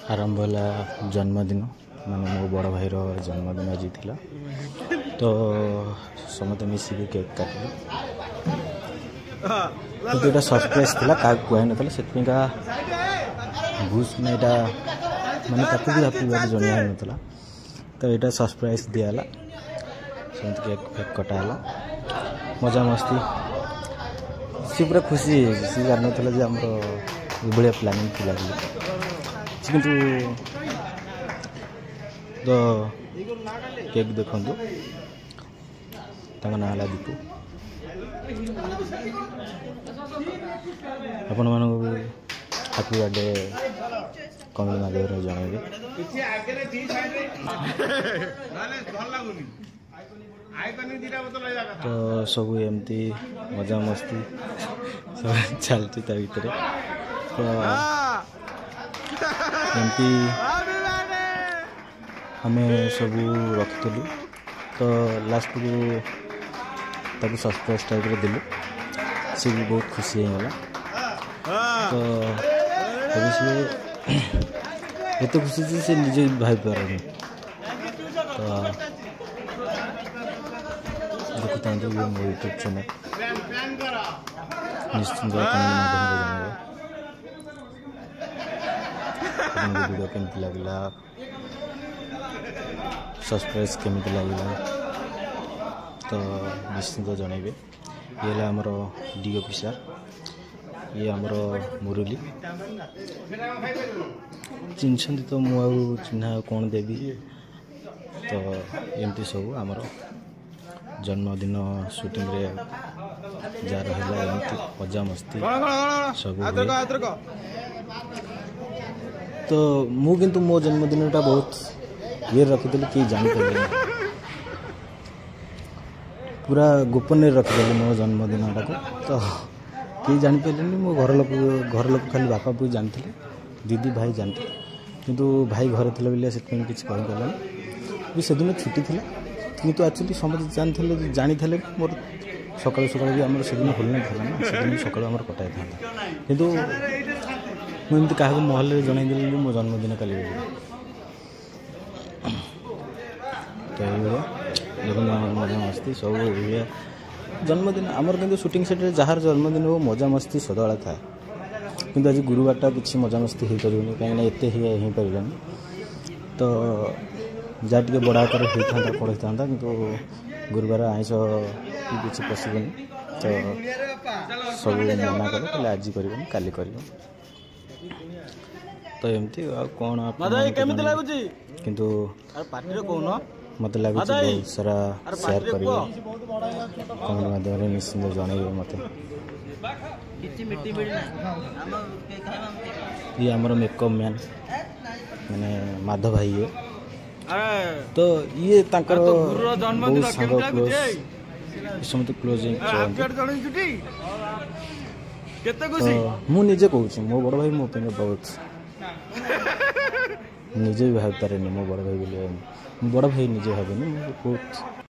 आरंभ है जन्मदिन माने मो बड़ भाई जन्मदिन आज थी तो समस्त मिसिक केक काटल तो ये सरप्राइज थी क्या कह ना से भूस में यहाँ माने ताकू भी हापी बर्थडे जनिया ना तो यहाँ सरप्राइज दिहला सेमती केक फेक कटाला मजा मस्ती सी पूरा खुशी सी जान ना आमर ये प्लानिंग थी किंतु तो केक देखु ना दीपू आपण मानक हैप्पी बर्थडे कमेंट माध्यम जनइबे तो सब एमती मजा मस्ती सब चलती भीतर तो एमती आम सब रखिलु तो लास्ट को ताकि सरप्राइज टाइप दिलु सी भी बहुत खुशी होगा तो अभी सी एत खुशी से निजे भाई पार तो देखुता ये मो यूट्यूब चैनल निश्चिंत वीडियो केमती लगला सरप्राइज केमती लगला तो निश्चिंत जनइबे ये आमर डी ऑफिसर ये आमर मुरली चिन्हती तो मुझे चिन्ह कौन देवी तो एमती सब आमर जन्मदिन शूटिंग रे जा रहा एमती मजा मस्ती सब तो मु किंतु मो जन्मदिन टा बहुत ये रखी कि जान पूरा गोपन रखिदेली मो जन्मदिन टाक तो कई जापारे मो घर लोग खाली बापा भी जानते दीदी भाई जानते किंतु भाई घर थी बोले से किसी कहीपरा भी से दिन छुट्टी थी किंतु एक्चुअली समझते जानी मोर सकाल सकाल भी आम से दिन होल ना से दिन सकाल कटाई था किंतु मुझे क्या महल जनईदेली मो जन्मदिन काली तो ये देखो मजा मस्ती सब ये जन्मदिन आमर किंतु शूटिंग सेट जार जन्मदिन हो मजा मस्ती सदाबा था किंतु आज गुरुवार किसी मजा मस्ती हो पार कहीं एत हो पारानी तो जहाँ टे बड़ा आकार होता पड़े था कि गुरुवार आईष किसी पशुबन तो सब मना कर आज कर काली कर तो एमती कौन किंतु मत लगे बहुत सारा शेयर करेंगे कमेंट माध्यम निश्चिंत जनइबे मत ये आमर मेकअप मैन माने माधव भाई है तो ये बहुत सांग क्लोज समस्त क्लोज मु निजे कहूँ मो बड़ भाई मो बहुत निजे भी भाई पारे मो बड़ भाई बोले बड़ भाई निजे भावे बहुत